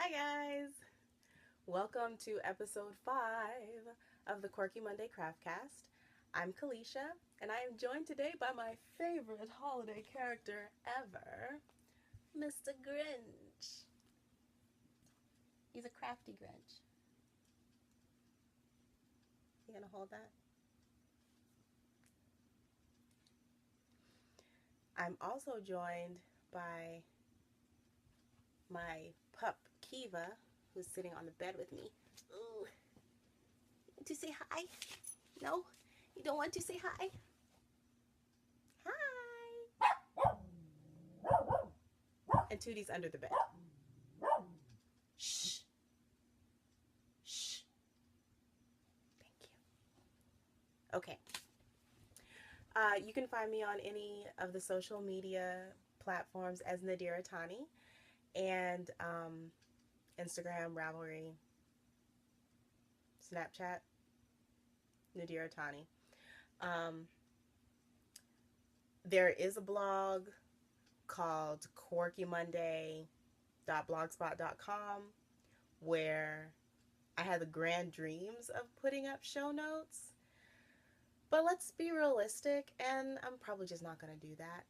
Hi guys! Welcome to episode 5 of the Quirky Monday Craftcast. I'm Kalisha, and I am joined today by my favorite holiday character ever, Mr. Grinch. He's a crafty Grinch. You gonna hold that? I'm also joined by my pup, Kiva, who's sitting on the bed with me. Ooh. To say hi? No? You don't want to say hi? Hi! And Tootie's under the bed. Shh. Shh. Thank you. Okay. You can find me on any of the social media platforms as Nadira Tani, and Instagram, Ravelry, Snapchat, Nadira Tani. There is a blog called quirkymonday.blogspot.com where I had the grand dreams of putting up show notes. But let's be realistic, and I'm probably just not going to do that.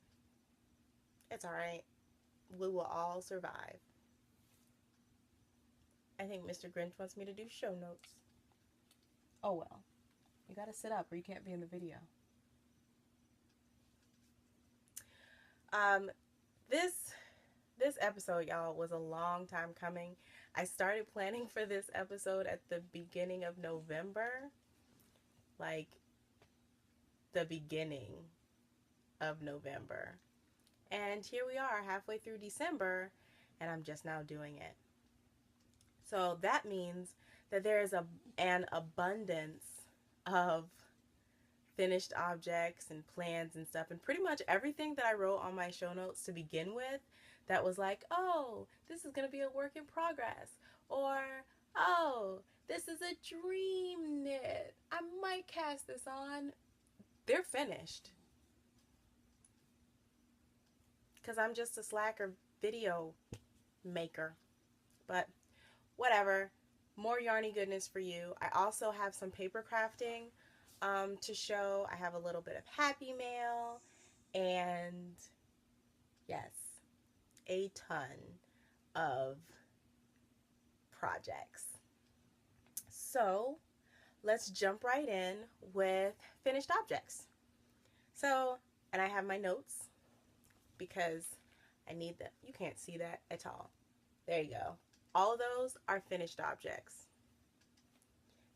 It's alright. We will all survive. I think Mr. Grinch wants me to do show notes. Oh well. You gotta sit up or you can't be in the video. This episode, y'all, was a long time coming. I started planning for this episode at the beginning of November. Like, the beginning of November. And here we are, halfway through December, and I'm just now doing it. So that means that there is an abundance of finished objects and plans and stuff, and pretty much everything that I wrote on my show notes to begin with that was like, oh, this is going to be a work in progress, or oh, this is a dream knit, I might cast this on, they're finished. Because I'm just a slacker video maker. But whatever. More yarny goodness for you. I also have some paper crafting to show. I have a little bit of happy mail. And yes, a ton of projects. So let's jump right in with finished objects. So, and I have my notes, because I need them. You can't see that at all. There you go. All of those are finished objects.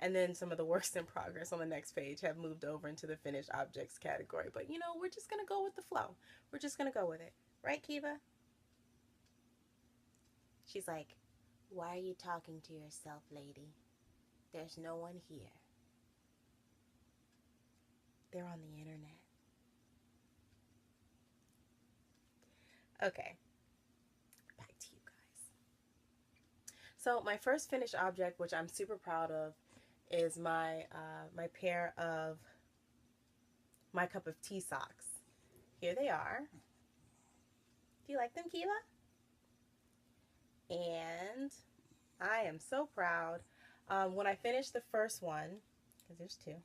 And then some of the works in progress on the next page have moved over into the finished objects category. But, you know, we're just going to go with the flow. We're just going to go with it. Right, Kiva? She's like, why are you talking to yourself, lady? There's no one here. They're on the internet. Okay, back to you guys. So my first finished object, which I'm super proud of, is my pair of My Cup of Tea socks. Here they are. Do you like them, Kiva? And I am so proud. When I finished the first one, because there's two.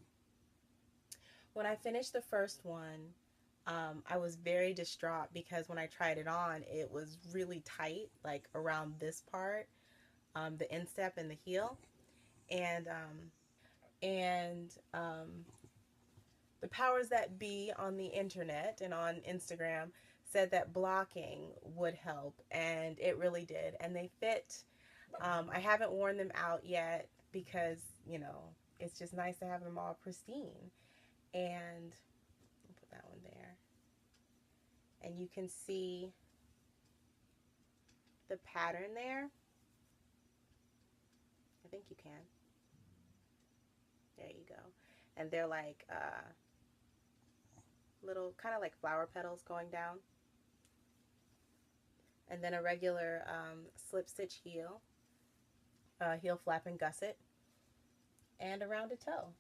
When I finished the first one, I was very distraught because when I tried it on, it was really tight, like around this part, the instep and the heel. And the powers that be on the internet and on Instagram said that blocking would help, and it really did. And they fit. I haven't worn them out yet because, you know, it's just nice to have them all pristine. And I'll put that one there. And you can see the pattern there. I think you can. There you go. And they're like little, kind of like flower petals going down. And then a regular slip stitch heel, heel flap and gusset, and a rounded toe.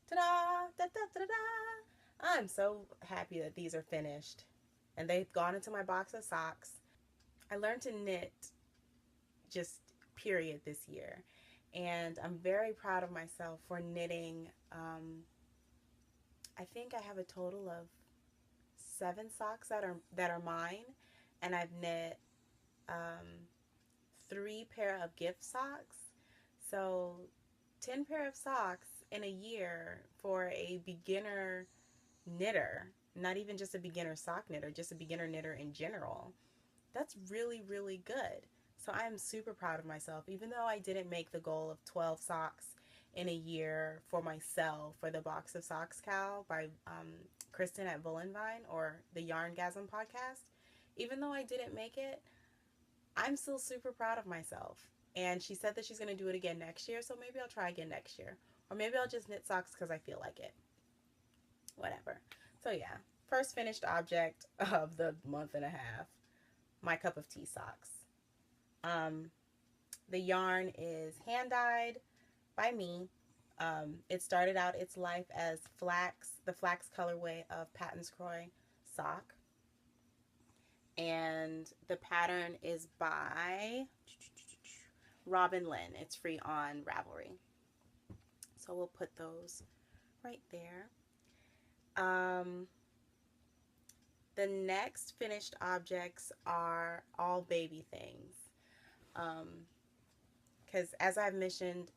Ta-da! Da-da-da-da! I'm so happy that these are finished. And they've gone into my box of socks. I learned to knit just period this year. And I'm very proud of myself for knitting. I think I have a total of 7 socks that are mine, and I've knit 3 pair of gift socks. So 10 pair of socks in a year for a beginner knitter, not even just a beginner sock knitter, just a beginner knitter in general. That's really, really good. So I am super proud of myself, even though I didn't make the goal of 12 socks in a year for myself for the Box of Socks Cow by Kristen at Vine, or the YarnGasm podcast. Even though I didn't make it, I'm still super proud of myself. And she said that she's going to do it again next year, so maybe I'll try again next year. Or maybe I'll just knit socks because I feel like it. Whatever. So yeah, first finished object of the month and a half, my cup of tea socks. The yarn is hand-dyed by me. It started out its life as the flax colorway of Patton's Croy sock. And the pattern is by Robin Lynn. It's free on Ravelry. So we'll put those right there. The next finished objects are all baby things. Because as I've mentioned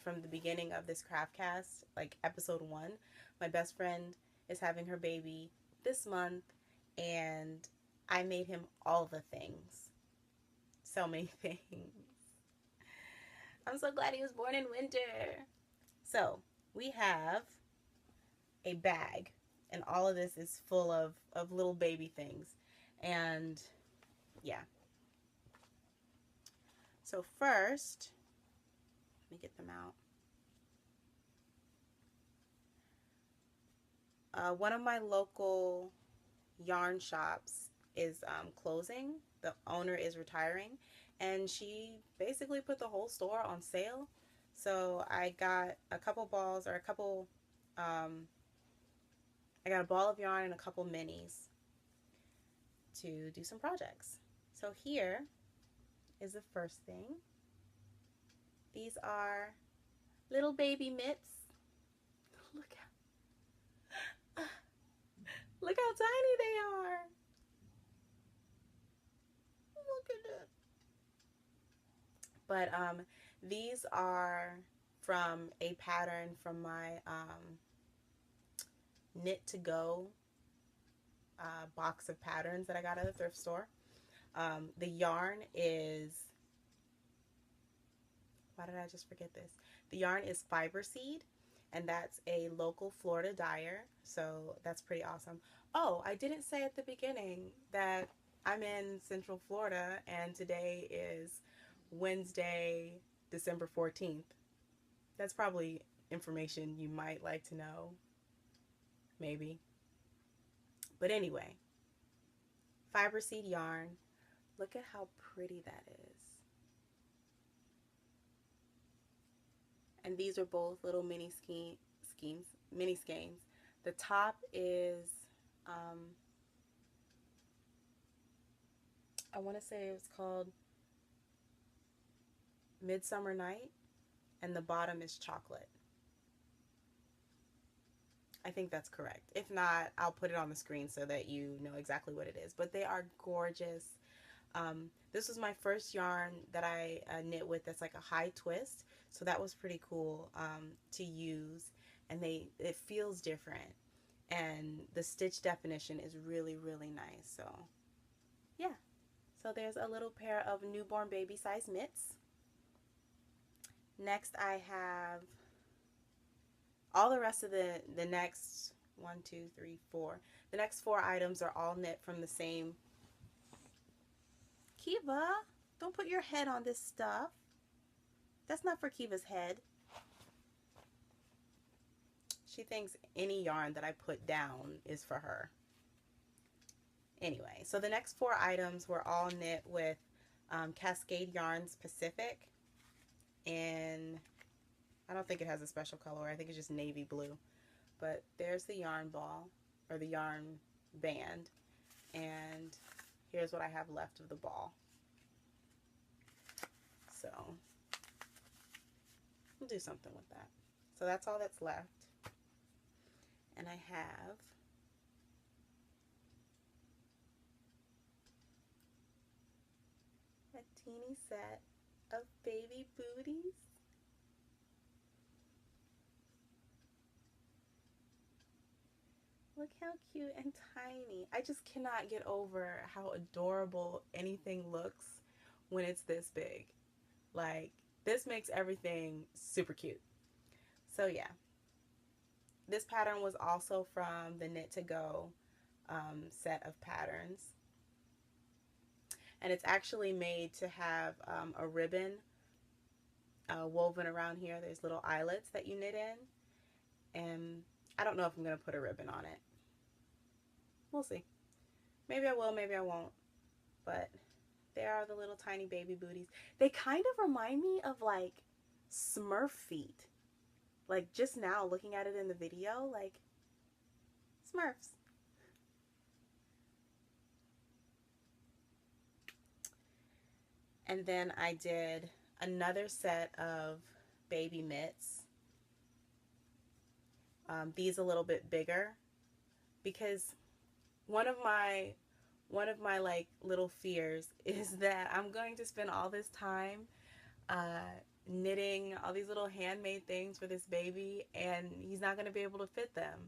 from the beginning of this Craftcast, like episode 1, my best friend is having her baby this month, and I made him all the things. So many things. I'm so glad he was born in winter. So we have a bag, and all of this is full of little baby things. And yeah. So first, let me get them out. One of my local yarn shops is closing. The owner is retiring, and she basically put the whole store on sale. So I got a couple balls, or I got a ball of yarn and a couple minis to do some projects. So here is the first thing. These are little baby mitts. Look how tiny they are. Look at it. But these are from a pattern from my Knit to Go box of patterns that I got at the thrift store. The yarn is, why did I just forget this? The yarn is Fiber Seed, and that's a local Florida dyer, so that's pretty awesome. Oh, I didn't say at the beginning that I'm in Central Florida, and today is Wednesday, December 14th. That's probably information you might like to know. Maybe. But anyway, Fiber Seed yarn. Look at how pretty that is. And these are both little mini skeins. The top is, I want to say it was called Midsummer Night, and the bottom is chocolate. I think that's correct. If not, I'll put it on the screen so that you know exactly what it is. But they are gorgeous. This was my first yarn that I knit with that's like a high twist. So that was pretty cool to use. And it feels different. And the stitch definition is really, really nice. So, yeah. So there's a little pair of newborn baby size mitts. Next I have all the rest of the next 1, 2, 3, 4. The next 4 items are all knit from the same. Kiva, don't put your head on this stuff. That's not for Kiva's head. She thinks any yarn that I put down is for her. Anyway, so the next 4 items were all knit with Cascade Yarns Pacific. And I don't think it has a special color. I think it's just navy blue. But there's the yarn ball, or the yarn band. And here's what I have left of the ball. We'll do something with that. So that's all that's left. And I have a teeny set of baby booties. Look how cute and tiny. I just cannot get over how adorable anything looks when it's this big. Like, this makes everything super cute. So yeah, this pattern was also from the Knit to Go set of patterns. And it's actually made to have a ribbon woven around here. There's little eyelets that you knit in. And I don't know if I'm going to put a ribbon on it. We'll see. Maybe I will, maybe I won't. But there are the little tiny baby booties. They kind of remind me of like Smurf feet. Like just now looking at it in the video, like Smurfs. And then I did another set of baby mitts. These a little bit bigger because one of my like little fears is that I'm going to spend all this time knitting all these little handmade things for this baby and he's not going to be able to fit them.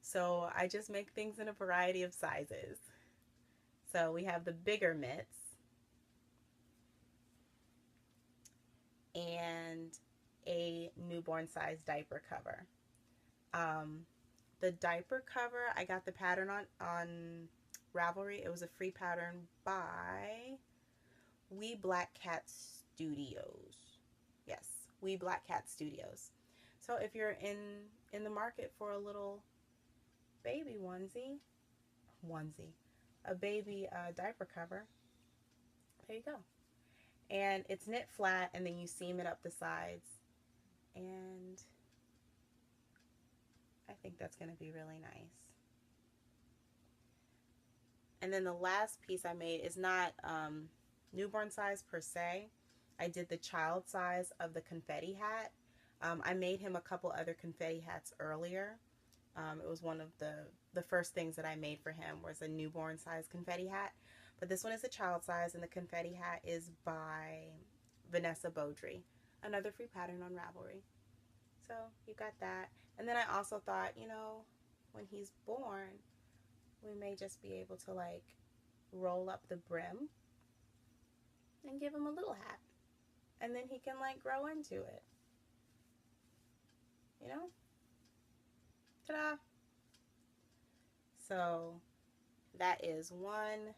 So I just make things in a variety of sizes. So we have the bigger mitts and a newborn size diaper cover. The diaper cover, I got the pattern on Ravelry. It was a free pattern by We Black Cat Studios. Yes, We Black Cat Studios. So if you're in the market for a little baby onesie, a baby diaper cover, there you go. And it's knit flat and then you seam it up the sides, and I think that's going to be really nice. And then the last piece I made is not newborn size per se. I did the child size of the confetti hat. I made him a couple other confetti hats earlier. It was one of the first things that I made for him was a newborn size confetti hat. But this one is a child size, and the confetti hat is by Vanessa Beaudry. Another free pattern on Ravelry. So you got that. And then I also thought, you know, when he's born, we may just be able to like roll up the brim and give him a little hat. And then he can like grow into it. You know? Ta-da! So that is 1,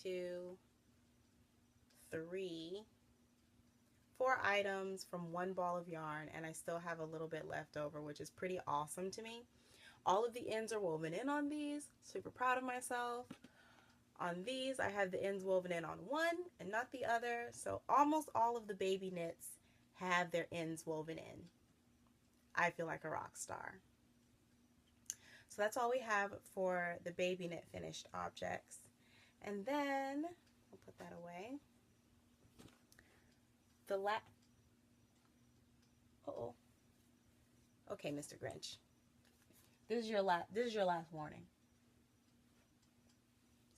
2, 3, 4 items from one ball of yarn, and I still have a little bit left over, which is pretty awesome to me. All of the ends are woven in on these. Super proud of myself. On these, I have the ends woven in on one and not the other. So almost all of the baby knits have their ends woven in. I feel like a rock star. So that's all we have for the baby knit finished objects. And then, we'll put that away. Uh-oh. Okay, Mr. Grinch. This is your last warning.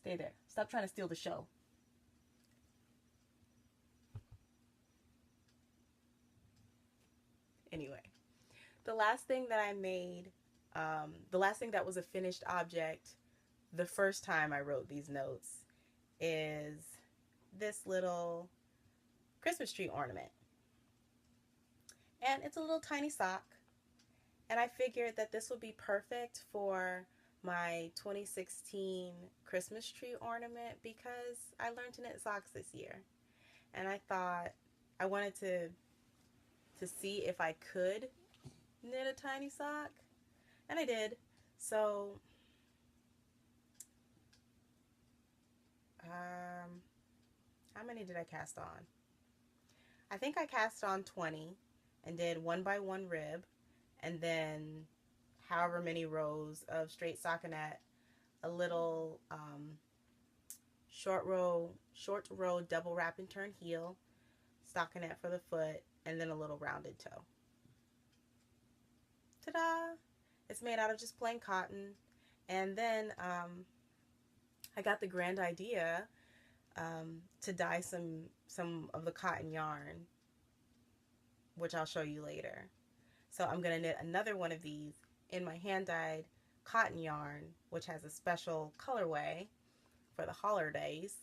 Stay there. Stop trying to steal the show. Anyway, the last thing that I made, the last thing that was a finished object the first time I wrote these notes is this little Christmas tree ornament. And it's a little tiny sock. And I figured that this would be perfect for my 2016 Christmas tree ornament because I learned to knit socks this year. And I thought I wanted to see if I could knit a tiny sock. And I did. So how many did I cast on? I think I cast on 20 and did 1 by 1 rib, and then however many rows of straight stockinette, a little short row double wrap and turn heel, stockinette for the foot, and then a little rounded toe. Ta-da! It's made out of just plain cotton. And then I got the grand idea to dye some of the cotton yarn, which I'll show you later. So I'm going to knit another one of these in my hand-dyed cotton yarn, which has a special colorway for the holidays.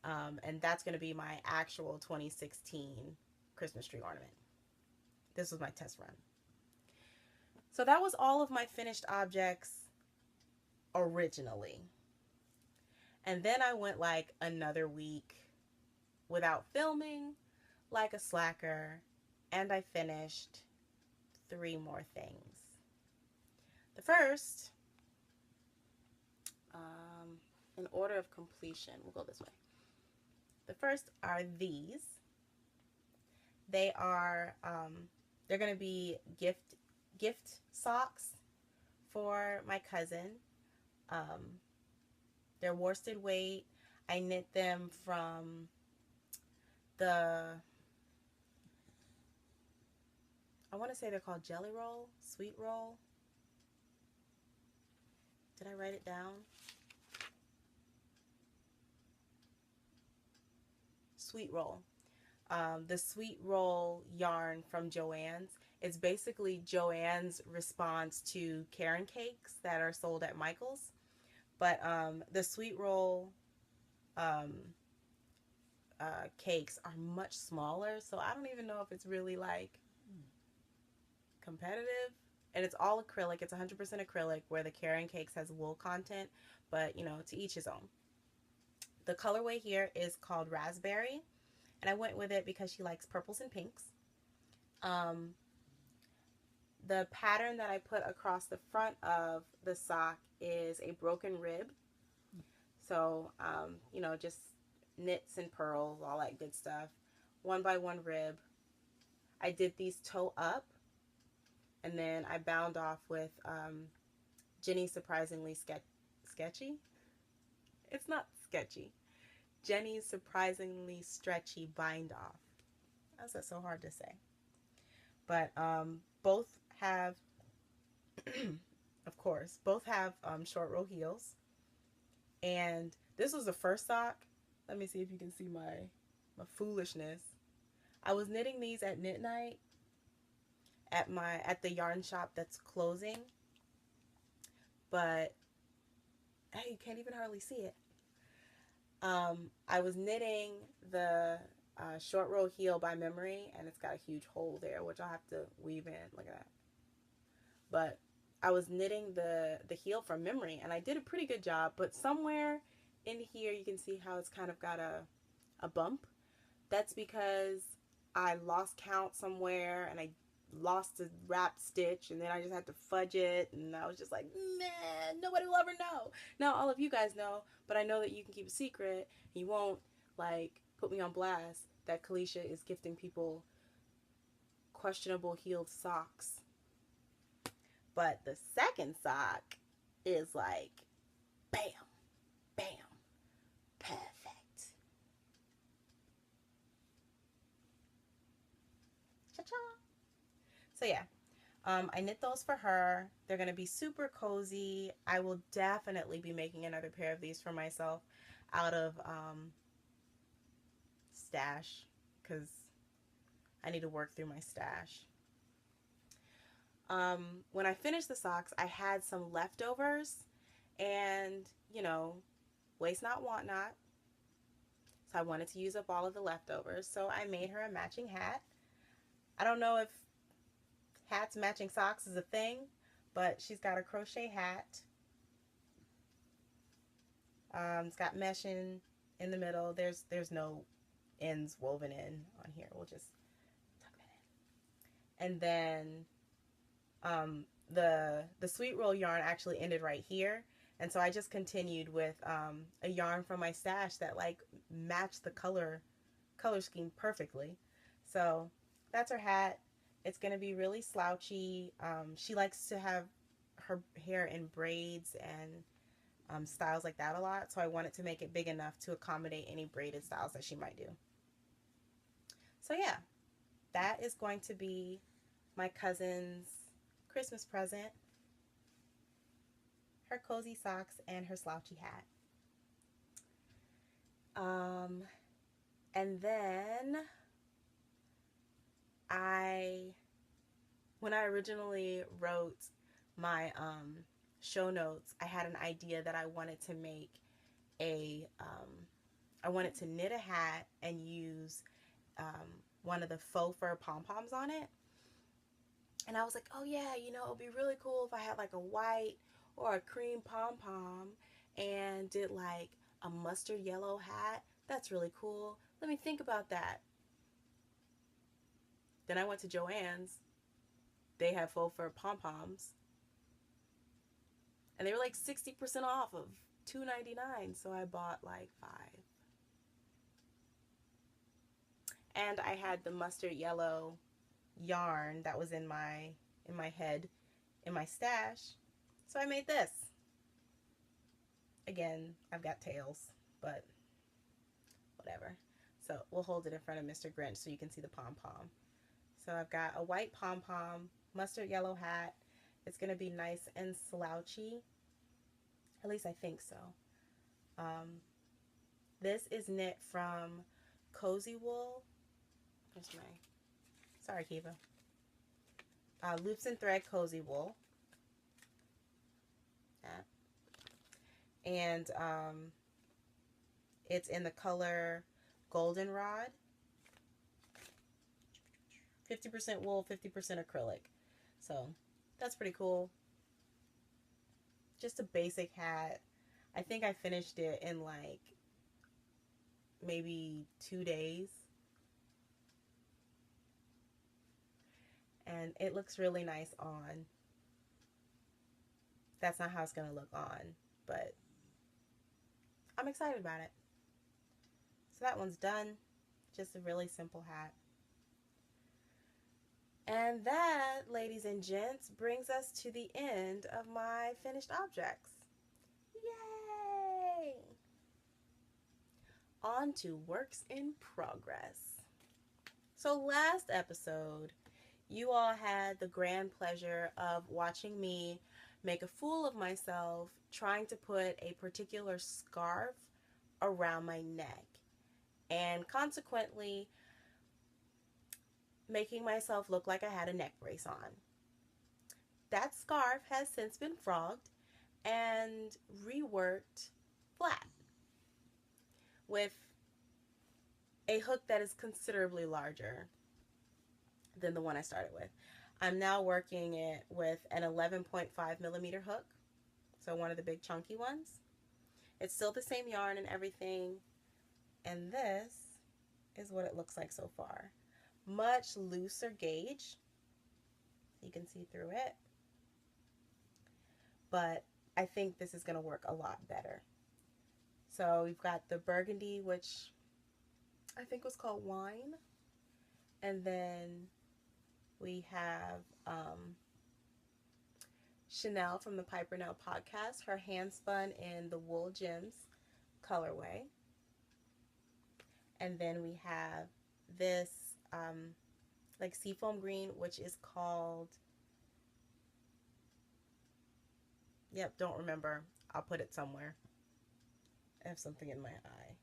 And that's going to be my actual 2016 Christmas tree ornament. This was my test run. So that was all of my finished objects originally. And then I went like another week without filming, like a slacker, and I finished 3 more things. The first, in order of completion, we'll go this way. The first are these. They are, they're going to be gift socks for my cousin. They're worsted weight. I knit them from I want to say they're called Jelly Roll, Sweet Roll. Did I write it down? Sweet Roll. The Sweet Roll yarn from Joann's. It's basically Joann's response to Karen cakes that are sold at Michael's. But the Sweet Roll cakes are much smaller, so I don't even know if it's really like competitive. And it's all acrylic. It's 100% acrylic, where the Karen cakes has wool content, but you know, to each his own. The colorway here is called Raspberry, and I went with it because she likes purples and pinks. The pattern that I put across the front of the sock is a broken rib. So, you know, just knits and purls, all that good stuff. 1 by 1 rib. I did these toe up, and then I bound off with Jenny's Surprisingly Sketchy. It's not sketchy. Jenny's Surprisingly Stretchy Bind Off. That's so hard to say. But both have, of course, both have short row heels. And this was the first sock. Let me see if you can see my foolishness. I was knitting these at knit night at the yarn shop that's closing. But hey, you can't even hardly see it. I was knitting the short row heel by memory, and it's got a huge hole there, which I'll have to weave in. Look at that. But I was knitting the heel from memory, and I did a pretty good job, but somewhere in here you can see how it's kind of got a bump. That's because I lost count somewhere, and I lost a wrap stitch, and then I just had to fudge it, and I was just like, man, nobody will ever know. Now all of you guys know, but I know that you can keep a secret, and you won't like put me on blast that Kalisha is gifting people questionable heeled socks. But the second sock is like bam, bam, perfect. Cha-cha. So yeah, I knit those for her. They're going to be super cozy. I will definitely be making another pair of these for myself out of stash, because I need to work through my stash. When I finished the socks, I had some leftovers, and you know, waste not, want not. So I wanted to use up all of the leftovers, so I made her a matching hat. I don't know if hats matching socks is a thing, but she's got a crochet hat. It's got mesh in the middle. There's no ends woven in on here. We'll just tuck that in. And then the sweet roll yarn actually ended right here, and so I just continued with a yarn from my stash that like matched the color scheme perfectly. So that's her hat. It's gonna be really slouchy. She likes to have her hair in braids and styles like that a lot, so I wanted to make it big enough to accommodate any braided styles that she might do. So yeah, that is going to be my cousin's Christmas present, her cozy socks, and her slouchy hat. And then when I originally wrote my show notes, I had an idea that I wanted to make I wanted to knit a hat and use one of the faux fur pom-poms on it. And I was like, oh yeah, it would be really cool if I had like a white or a cream pom-pom and did like a mustard yellow hat. That's really cool. Let me think about that. Then I went to Joann's. They have faux fur pom-poms. And they were like 60% off of $2.99. So I bought like 5. And I had the mustard yellow yarn that was in my head, in my stash. So I made this. Again, I've got tails, but whatever. So we'll hold it in front of Mr. Grinch so you can see the pom-pom. So I've got a white pom-pom, mustard yellow hat. It's going to be nice and slouchy. At least I think so. This is knit from Cozy Wool. Where's sorry, Kiva. Loops and Thread Cozy Wool. And it's in the color Goldenrod. 50% wool, 50% acrylic. So that's pretty cool. Just a basic hat. I think I finished it in like maybe 2 days. And it looks really nice on. That's not how it's going to look on, but I'm excited about it. So that one's done. Just a really simple hat. And that, ladies and gents, brings us to the end of my finished objects. Yay! On to works in progress. So last episode, you all had the grand pleasure of watching me make a fool of myself trying to put a particular scarf around my neck, and consequently making myself look like I had a neck brace on. That scarf has since been frogged and reworked flat with a hook that is considerably larger than the one I started with. I'm now working it with an 11.5 millimeter hook, so one of the big chunky ones. It's still the same yarn and everything, and this is what it looks like so far. Much looser gauge, you can see through it, but I think this is going to work a lot better. So we've got the burgundy, which I think was called Wine, and then we have Chanel from the PiperNell Podcast, her hand spun in the Wool Gems colorway. And then we have this like seafoam green, which is called, yep, don't remember. I'll put it somewhere. I have something in my eye.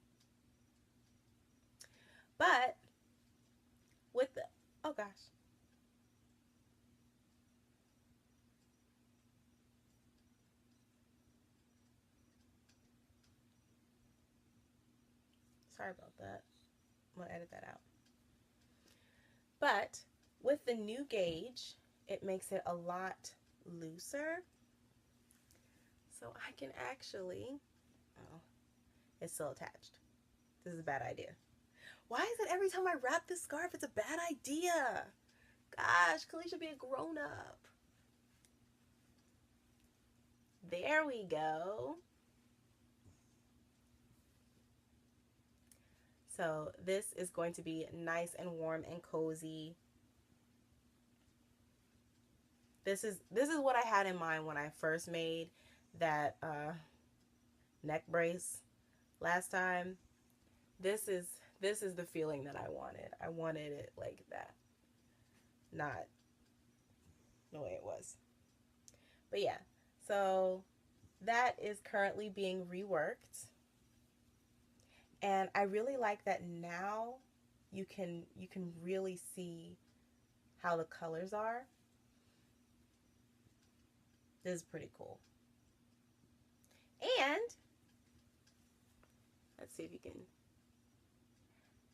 But with the, oh gosh. Sorry about that. I'm going to edit that out. But with the new gauge, it makes it a lot looser. So I can actually, oh, it's still attached. This is a bad idea. Why is it every time I wrap this scarf, it's a bad idea? Gosh, Kalisha be a grown-up. There we go. So this is going to be nice and warm and cozy. This is what I had in mind when I first made that neck brace last time. This is the feeling that I wanted. I wanted it like that. Not the way it was. But yeah, so that is currently being reworked. And I really like that now you can really see how the colors are. This is pretty cool. And let's see if you can.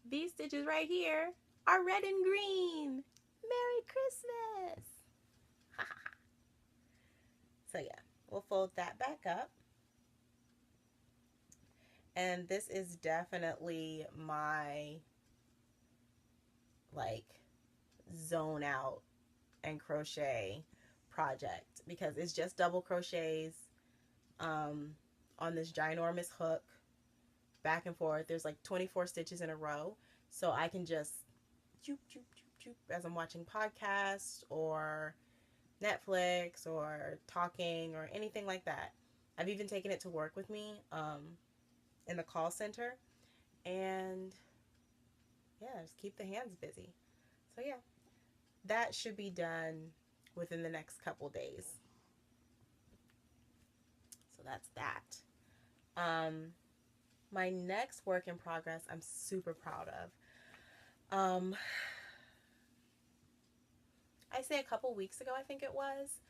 These stitches right here are red and green. Merry Christmas. So yeah, we'll fold that back up. And this is definitely my like zone out and crochet project, because it's just double crochets on this ginormous hook, back and forth. There's like 24 stitches in a row, so I can just choop, choop, choop, choop as I'm watching podcasts or Netflix or talking or anything like that. I've even taken it to work with me in the call center, and yeah, just keep the hands busy. So yeah, that should be done within the next couple days. So that's that. My next work in progress I'm super proud of. I say a couple weeks ago, I think it was,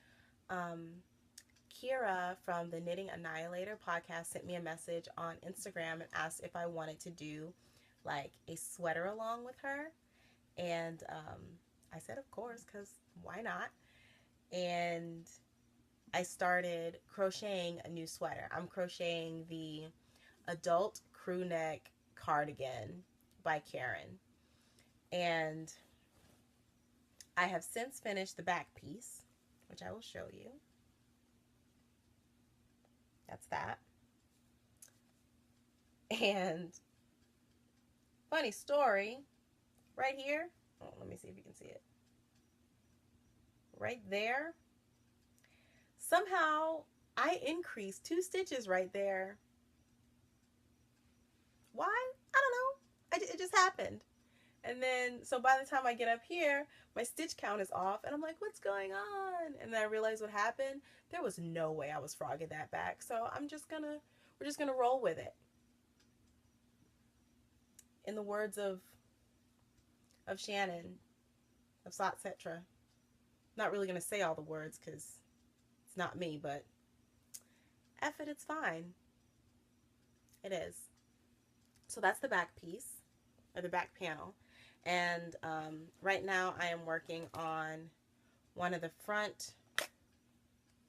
Kira from the Knitting Annihilator podcast sent me a message on Instagram and asked if I wanted to do like a sweater along with her. And I said, of course, because why not? And I started crocheting a new sweater. I'm crocheting the adult crew neck cardigan by Karen. And I have since finished the back piece, which I will show you. That's that. And funny story, right here. Oh, let me see if you can see it. Right there. Somehow I increased 2 stitches right there. Why? I don't know. It just happened. And then, so by the time I get up here, my stitch count is off. And I'm like, what's going on? And then I realized what happened. There was no way I was frogging that back. So we're just going to roll with it. In the words of Shannon, of Satsetra. Not really going to say all the words because it's not me, but F it, it's fine. It is. So that's the back piece, or the back panel. And right now I am working on one of the front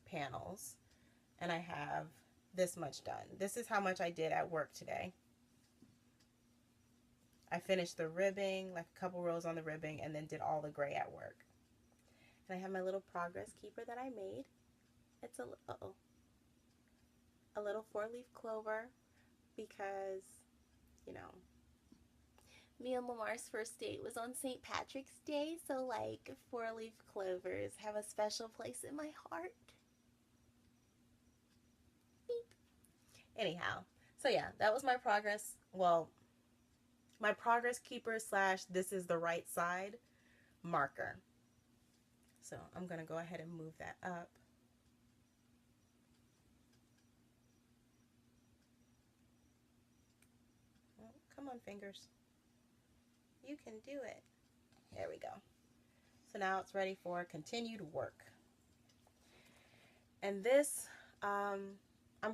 panels, and I have this much done. This is how much I did at work today. I finished the ribbing, like a couple rows on the ribbing, and then did all the gray at work. And I have my little progress keeper that I made. It's a little 4-leaf clover, because, you know, me and Lamar's first date was on St. Patrick's Day, so like 4-leaf clovers have a special place in my heart. Beep. Anyhow, so yeah, that was my progress. Well, my progress keeper / this is the right side marker. So I'm going to go ahead and move that up. Oh, come on, fingers. You can do it. There we go. So now it's ready for continued work. And this, I'm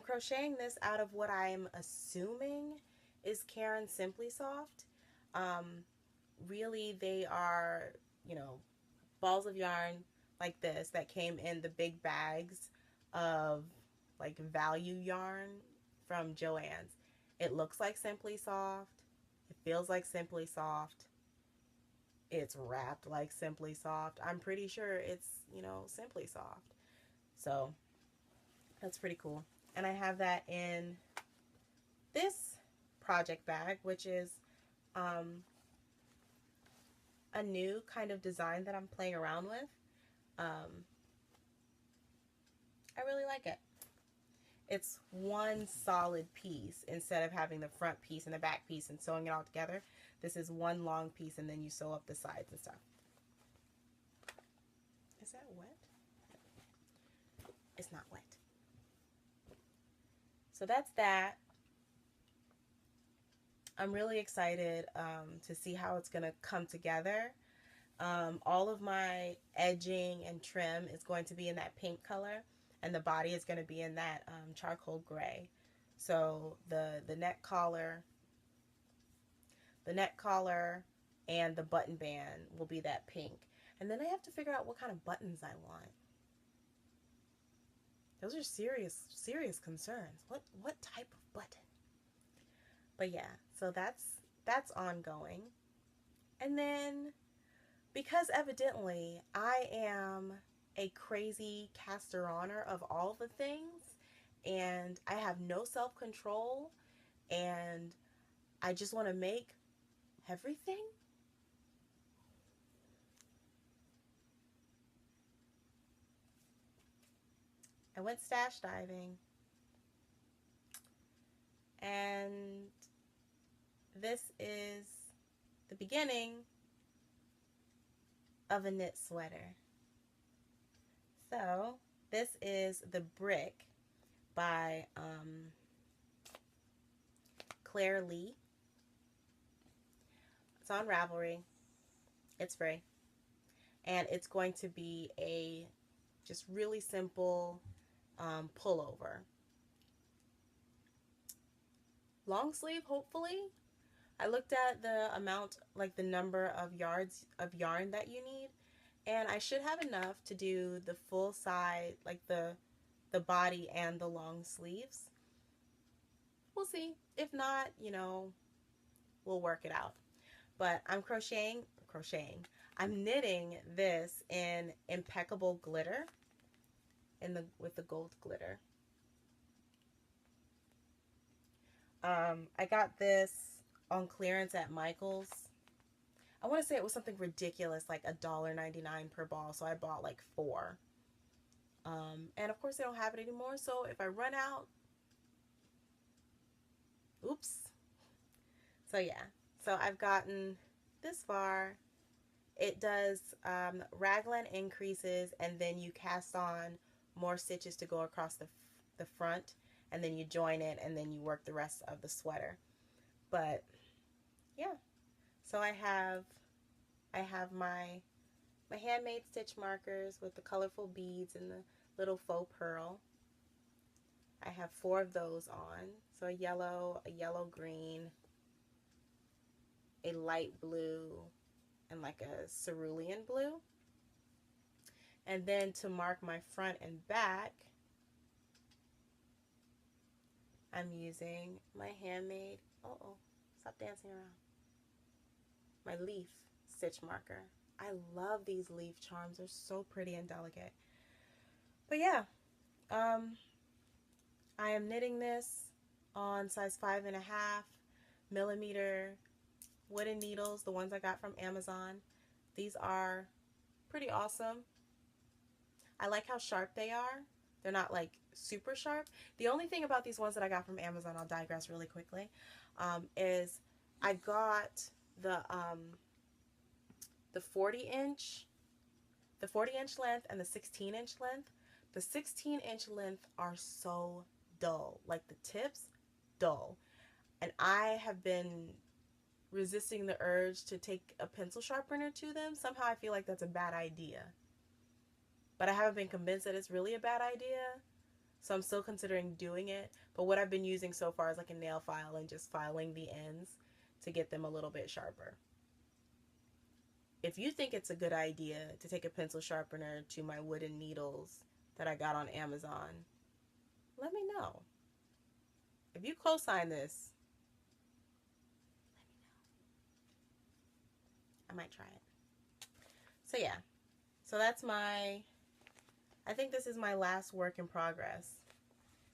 crocheting this out of what I'm assuming is Caron Simply Soft. Really, they are, you know, balls of yarn like this that came in the big bags of like value yarn from Joann's. It looks like Simply Soft. It feels like Simply Soft. It's wrapped like Simply Soft. I'm pretty sure it's, you know, Simply Soft. So that's pretty cool. And I have that in this project bag, which is a new kind of design that I'm playing around with. I really like it. It's one solid piece instead of having the front piece and the back piece and sewing it all together. This is one long piece, and then you sew up the sides and stuff. Is that wet? it's not wet. So that's that. I'm really excited to see how it's going to come together. All of my edging and trim is going to be in that pink color, and the body is going to be in that charcoal gray. So the neck collar and the button band will be that pink. And then I have to figure out what kind of buttons I want. Those are serious concerns. What type of button? But yeah, so that's ongoing. And then, because evidently I am a crazy caster-oner of all the things, and I have no self-control, and I just want to make everything. I went stash diving, and this is the beginning of a knit sweater. So this is the Brick by Claire Lee. It's on Ravelry. It's free. And it's going to be a just really simple pullover. Long sleeve, hopefully. I looked at the amount, like the number of yards of yarn that you need, and I should have enough to do the full side, like the body and the long sleeves. We'll see. If not, we'll work it out. But I'm crocheting. I'm knitting this in impeccable glitter, with the gold glitter. I got this on clearance at Michael's. I want to say it was something ridiculous, like $1.99 per ball, so I bought like 4. And of course they don't have it anymore, so if I run out, oops. So yeah, so I've gotten this far. It does raglan increases, and then you cast on more stitches to go across the front, and then you join it, and then you work the rest of the sweater. But yeah, so I have my handmade stitch markers with the colorful beads and the little faux pearl. I have 4 of those on. So a yellow green, a light blue, and like a cerulean blue. And then to mark my front and back, I'm using my handmade, stop dancing around, my leaf stitch marker. I love these leaf charms. They're so pretty and delicate. But yeah, I am knitting this on size 5.5 millimeter wooden needles, the ones I got from Amazon. These are pretty awesome. I like how sharp they are. They're not like super sharp. The only thing about these ones that I got from Amazon, I'll digress really quickly, is I got the 40-inch length and the 16-inch length. The 16-inch length are so dull, like the tips, dull. And I have been resisting the urge to take a pencil sharpener to them. Somehow I feel like that's a bad idea. But I haven't been convinced that it's really a bad idea. So I'm still considering doing it. But what I've been using so far is like a nail file and just filing the ends to get them a little bit sharper. If you think it's a good idea to take a pencil sharpener to my wooden needles that I got on Amazon, let me know. If you co-sign this, let me know. I might try it. So yeah. So that's I think this is my last work in progress.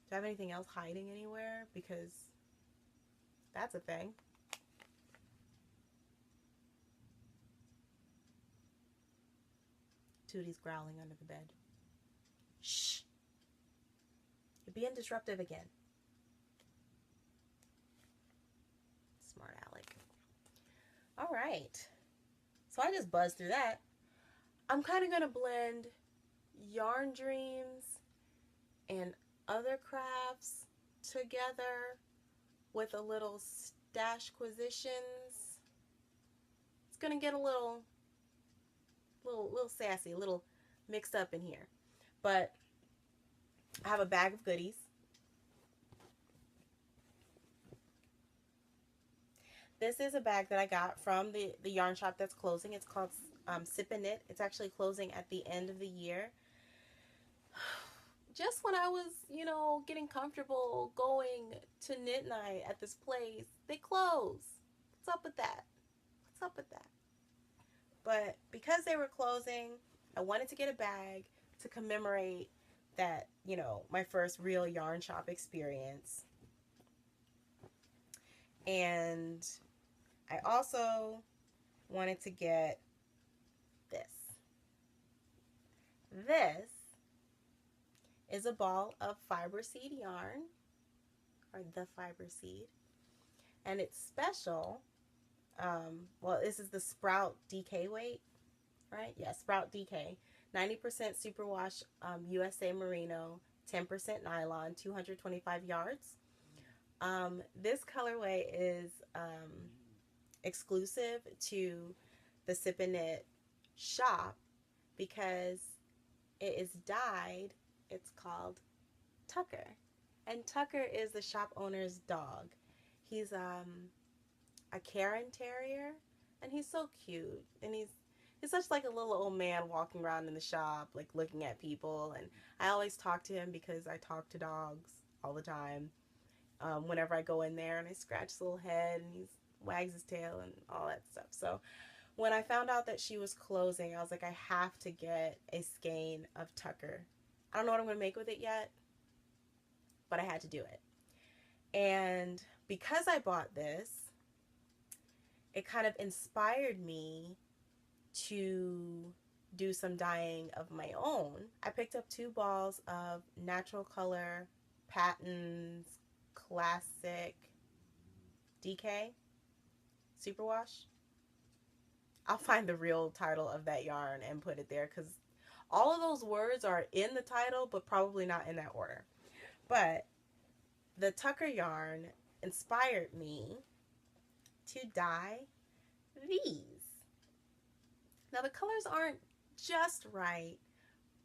Do I have anything else hiding anywhere? Because that's a thing. Tootie's growling under the bed. Shh. You're being disruptive again. Smart Alec. All right. So I just buzzed through that. I'm kind of going to blend Yarn Dreams and other crafts together with a little stashquisitions. It's gonna get a little sassy, a little mixed up in here. But I have a bag of goodies. This is a bag that I got from the yarn shop that's closing. It's called Sip and Knit. It's actually closing at the end of the year. Just when I was, getting comfortable going to knit night at this place, they close. What's up with that? What's up with that? But because they were closing, I wanted to get a bag to commemorate that, my first real yarn shop experience. And I also wanted to get this. This is a ball of fiber seed yarn, or the fiber seed, and it's special. This is the Sprout DK weight, right? Yeah, Sprout DK, 90% superwash USA merino, 10% nylon, 225 yards. This colorway is exclusive to the Sip and Knit shop because it is dyed. It's called Tucker, and Tucker is the shop owner's dog. He's a Karen Terrier, and he's so cute, and he's such like a little old man walking around in the shop, like looking at people. And I always talk to him because I talk to dogs all the time. Whenever I go in there, and I scratch his little head, and he wags his tail and all that stuff. So when I found out that she was closing, I was like, I have to get a skein of Tucker. I don't know what I'm going to make with it yet, but I had to do it. And because I bought this, it kind of inspired me to do some dyeing of my own. I picked up 2 balls of Natural Color Patterns Classic DK Superwash. I'll find the real title of that yarn and put it there, because all of those words are in the title, but probably not in that order. But the Tucker yarn inspired me to dye these. Now the colors aren't just right,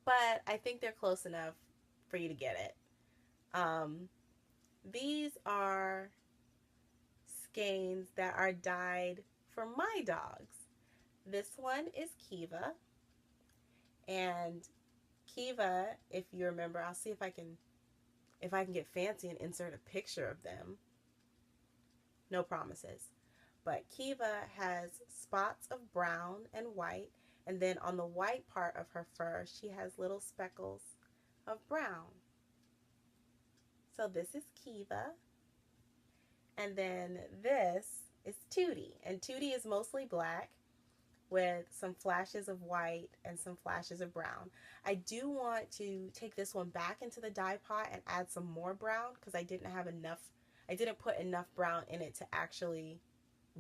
but I think they're close enough for you to get it. These are skeins that are dyed for my dogs. This one is Kiva. And Kiva, if you remember, I'll see if I can get fancy and insert a picture of them. No promises. But Kiva has spots of brown and white, and then on the white part of her fur, she has little speckles of brown. So this is Kiva. And then this is Tootie. And Tootie is mostly black with some flashes of white and some flashes of brown. I do want to take this one back into the dye pot and add some more brown, because I didn't put enough brown in it to actually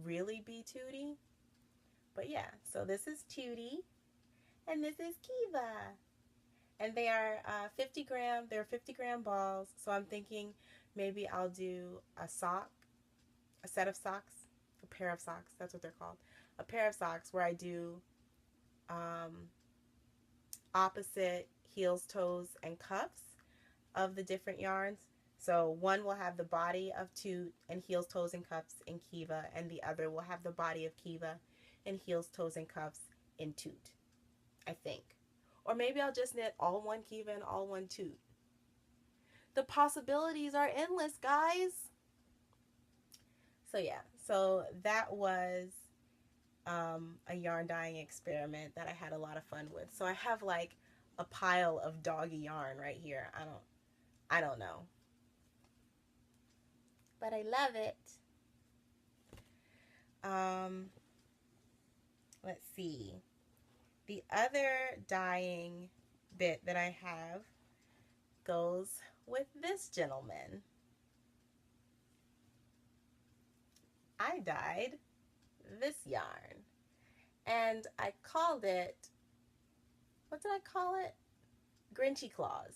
really be Tootie. But yeah, so this is Tootie and this is Kiva. And they are 50 gram, they're 50 gram balls. So I'm thinking maybe I'll do a set of socks, a pair of socks, that's what they're called. A pair of socks where I do opposite heels, toes, and cuffs of the different yarns. So one will have the body of Toot and heels, toes, and cuffs in Kiva, and the other will have the body of Kiva and heels, toes, and cuffs in Toot, I think. Or maybe I'll just knit all one Kiva and all one Toot. The possibilities are endless, guys. So yeah, so that was a yarn dyeing experiment that I had a lot of fun with. So I have like a pile of doggy yarn right here. I don't know, but I love it. Let's see. The other dyeing bit that I have goes with this gentleman. I dyed this yarn, and I called it, what did I call it? Grinchy Claws,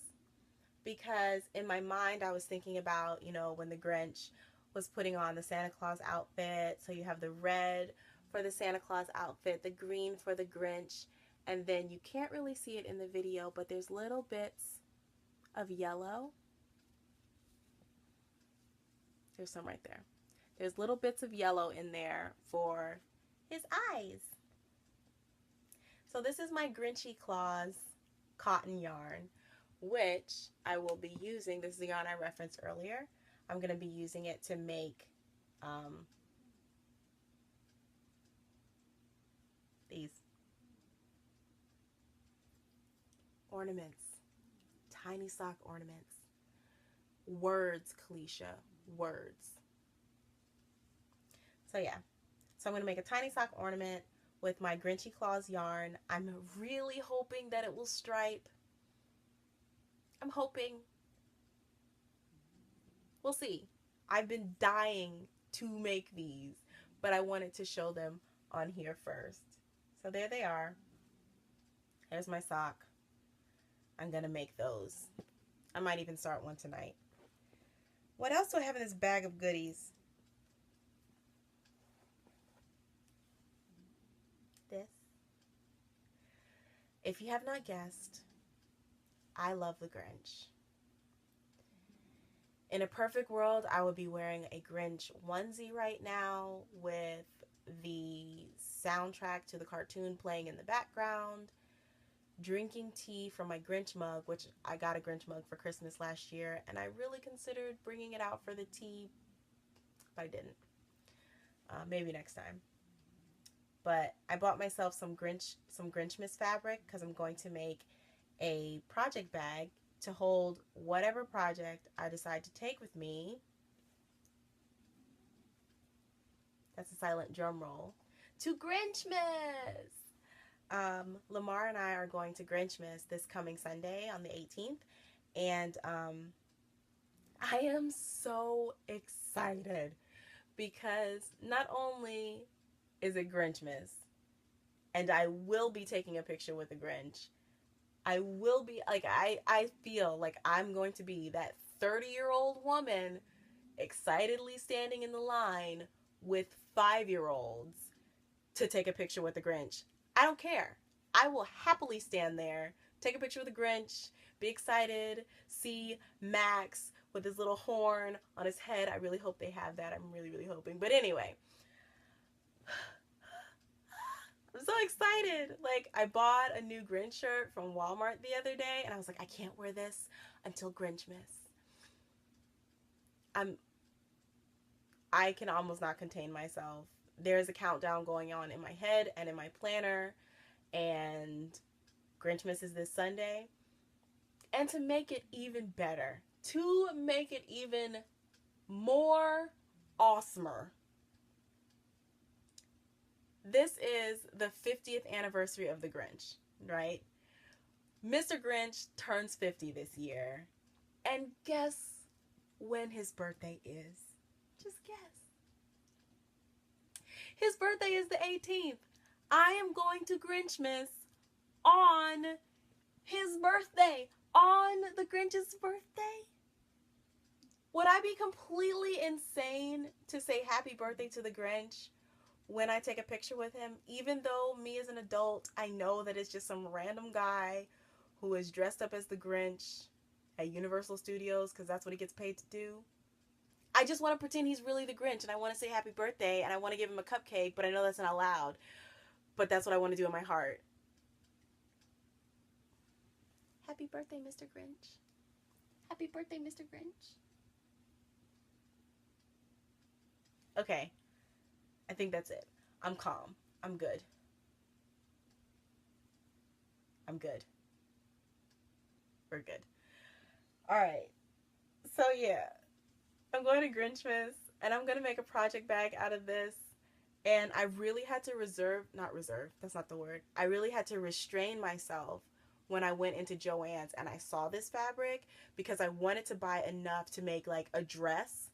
because in my mind I was thinking about, when the Grinch was putting on the Santa Claus outfit. So you have the red for the Santa Claus outfit, the green for the Grinch, and then you can't really see it in the video, but there's little bits of yellow. There's some right there. There's little bits of yellow in there for his eyes. So this is my Grinchy Claus cotton yarn, which I will be using. This is the yarn I referenced earlier. I'm going to be using it to make these ornaments, tiny sock ornaments. Words, Kalisha, words. So yeah, so I'm going to make a tiny sock ornament with my Grinchy Claus yarn. I'm really hoping that it will stripe. I'm hoping. We'll see. I've been dying to make these, but I wanted to show them on here first. So there they are. Here's my sock. I'm going to make those. I might even start one tonight. What else do I have in this bag of goodies? This. If you have not guessed, I love the Grinch. In a perfect world, I would be wearing a Grinch onesie right now with the soundtrack to the cartoon playing in the background, drinking tea from my Grinch mug, which I got a Grinch mug for Christmas last year, and I really considered bringing it out for the tea, but I didn't. Maybe next time. But I bought myself some Grinchmas fabric because I'm going to make a project bag to hold whatever project I decide to take with me. That's a silent drum roll. To Grinchmas! Lamar and I are going to Grinchmas this coming Sunday on the 18th. And I am so excited because not only is it Grinchmas, and I will be taking a picture with the Grinch, I will be, like, I feel like I'm going to be that 30-year-old woman excitedly standing in the line with 5-year-olds to take a picture with the Grinch. I don't care. I will happily stand there, take a picture with the Grinch, be excited, see Max with his little horn on his head. I really hope they have that. I'm really, really hoping. But anyway, I'm so excited. Like, I bought a new Grinch shirt from Walmart the other day, and I was like, I can't wear this until Grinchmas. I can almost not contain myself. There's a countdown going on in my head and in my planner, and Grinchmas is this Sunday. And to make it even better, to make it even more awesomer, this is the 50th anniversary of the Grinch, right? Mr. Grinch turns 50 this year. And guess when his birthday is? Just guess. His birthday is the 18th. I am going to Grinchmas on his birthday. On the Grinch's birthday? Would I be completely insane to say happy birthday to the Grinch when I take a picture with him? Even though me as an adult, I know that it's just some random guy who is dressed up as the Grinch at Universal Studios because that's what he gets paid to do. I just want to pretend he's really the Grinch, and I want to say happy birthday, and I want to give him a cupcake, but I know that's not allowed. But that's what I want to do in my heart. Happy birthday, Mr. Grinch. Happy birthday, Mr. Grinch. Okay. I think that's it. I'm calm. I'm good. I'm good. We're good. Alright. So yeah. I'm going to Grinchmas, and I'm going to make a project bag out of this. And I really had to that's not the word. I really had to restrain myself when I went into Joann's and I saw this fabric because I wanted to buy enough to make like a dress,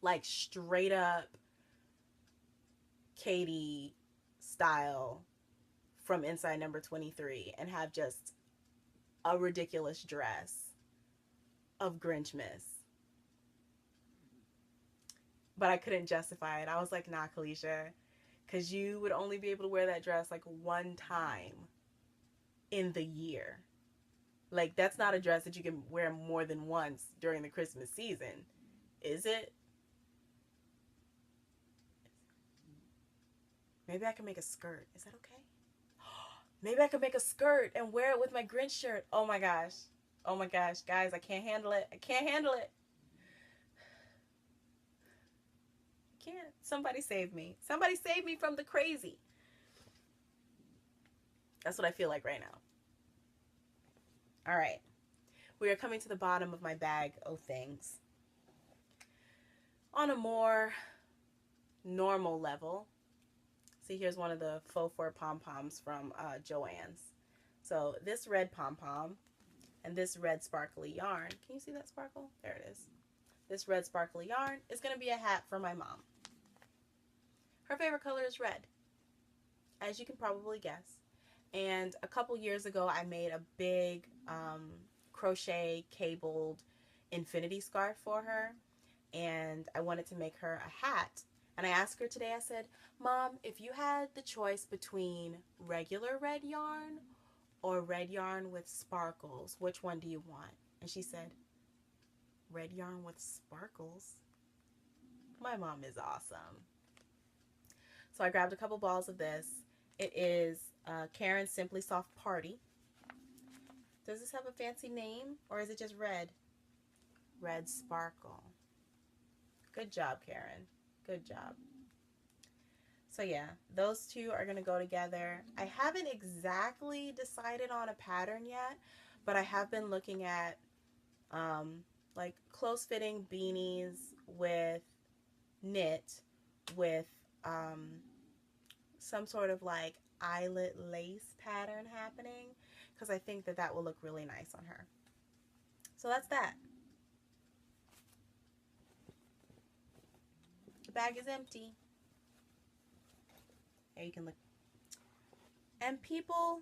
like straight up Katie style from Inside Number 23, and have just a ridiculous dress of Grinchmas. But I couldn't justify it. I was like, nah, Kalisha, because you would only be able to wear that dress like one time in the year. Like, that's not a dress that you can wear more than once during the Christmas season, is it? Maybe I can make a skirt. Is that okay? Maybe I could make a skirt and wear it with my Grinch shirt. Oh my gosh. Oh my gosh. Guys, I can't handle it. I can't handle it. I can't. Somebody save me. Somebody save me from the crazy. That's what I feel like right now. All right. We are coming to the bottom of my bag of things. On a more normal level, see, here's one of the faux fur pom-poms from Joann's. So this red pom-pom and this red sparkly yarn. Can you see that sparkle? There it is. This red sparkly yarn is going to be a hat for my mom. Her favorite color is red, as you can probably guess. And a couple years ago, I made a big crochet cabled infinity scarf for her. And I wanted to make her a hat. And I asked her today, I said, Mom, if you had the choice between regular red yarn or red yarn with sparkles, which one do you want? And she said, red yarn with sparkles. My mom is awesome. So I grabbed a couple balls of this. It is Karen's Simply Soft Party. Does this have a fancy name or is it just red? Red Sparkle. Good job, Karen. Good job. So yeah, those two are going to go together. I haven't exactly decided on a pattern yet, but I have been looking at like close-fitting beanies with knit with some sort of like eyelet lace pattern happening, because I think that that will look really nice on her. So that's that. The bag is empty. Here you can look. And people,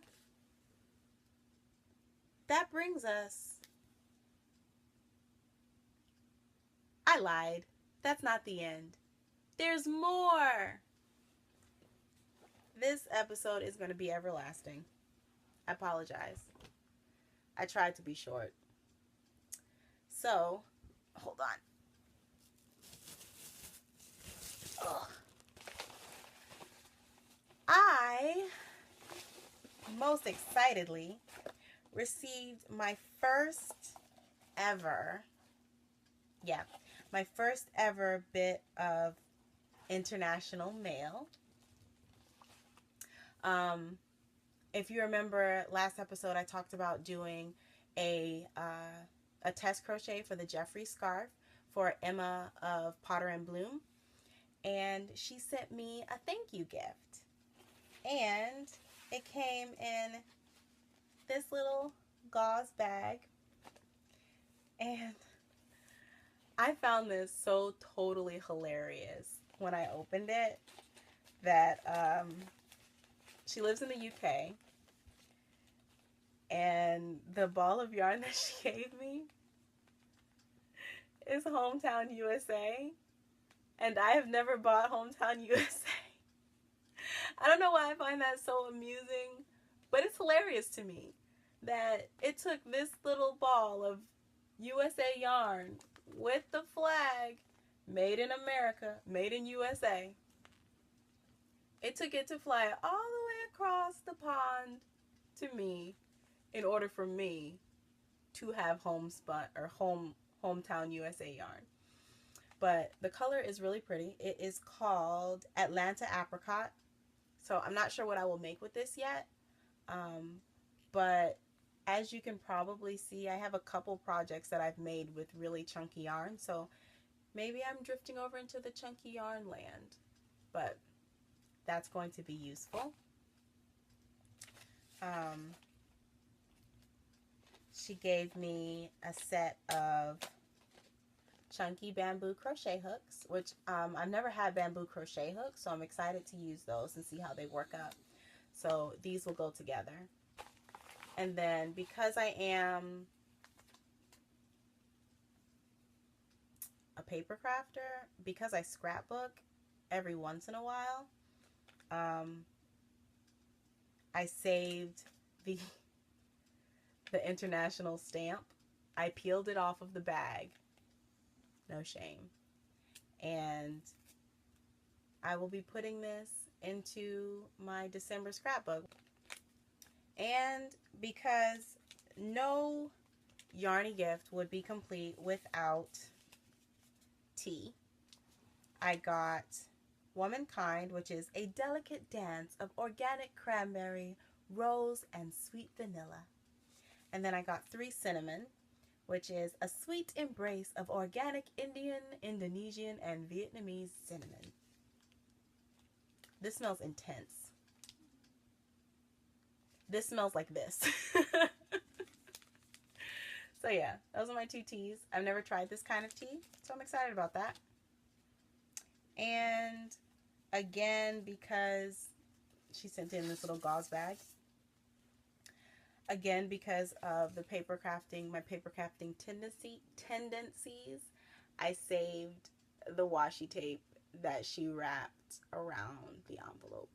that brings us. I lied. That's not the end. There's more. This episode is going to be everlasting. I apologize. I tried to be short. So, hold on. Ugh. I most excitedly received my first ever bit of international mail. If you remember last episode, I talked about doing a test crochet for the Jeffrey scarf for Emma of Potter and Bloom. And she sent me a thank you gift. And it came in this little gauze bag. And I found this so totally hilarious when I opened it that she lives in the UK. And the ball of yarn that she gave me is Hometown USA. And I have never bought Hometown USA. I don't know why I find that so amusing, but it's hilarious to me that it took this little ball of USA yarn with the flag, made in America, made in USA. It took it to fly all the way across the pond to me in order for me to have Hometown USA yarn. But the color is really pretty. It is called Atlanta Apricot. So I'm not sure what I will make with this yet. But as you can probably see, I have a couple projects that I've made with really chunky yarn. So maybe I'm drifting over into the chunky yarn land. But that's going to be useful. She gave me a set of chunky bamboo crochet hooks, which I've never had bamboo crochet hooks, so I'm excited to use those and see how they work up. So these will go together. And then because I am a paper crafter, because I scrapbook every once in a while, I saved the international stamp. I peeled it off of the bag. No shame. And I will be putting this into my December scrapbook. And because no Yarny gift would be complete without tea, I got Womankind, which is a delicate dance of organic cranberry, rose, and sweet vanilla. And then I got 3 Cinnamon, which is a sweet embrace of organic Indian, Indonesian, and Vietnamese cinnamon. This smells intense. This smells like this. So yeah, those are my 2 teas. I've never tried this kind of tea, so I'm excited about that. And again, because she sent in this little gauze bag, again, because of the paper crafting, my paper crafting tendencies, I saved the washi tape that she wrapped around the envelope,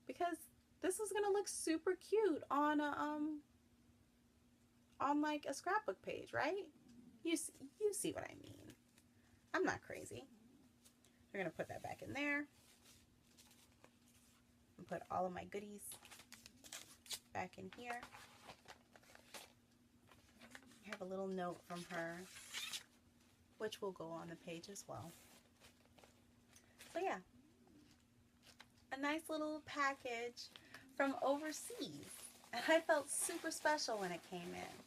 because this is gonna look super cute on a on like a scrapbook page, right? You see what I mean. I'm not crazy. We're gonna put that back in there and put all of my goodies back in here. I have a little note from her, which will go on the page as well. So yeah, a nice little package from overseas. And I felt super special when it came in.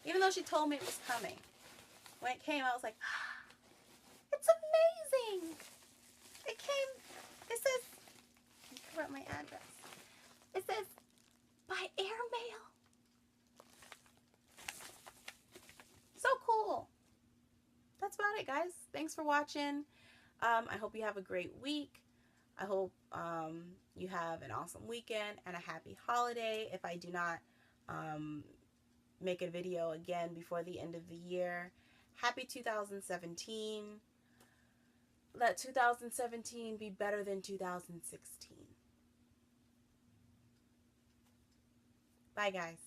Even though she told me it was coming. When it came, I was like, ah, it's amazing. It came, it says, I wrote my address. It says, by airmail. So cool. That's about it, guys. Thanks for watching. I hope you have a great week. I hope you have an awesome weekend and a happy holiday. If I do not make a video again before the end of the year, happy 2017. Let 2017 be better than 2016. Bye, guys.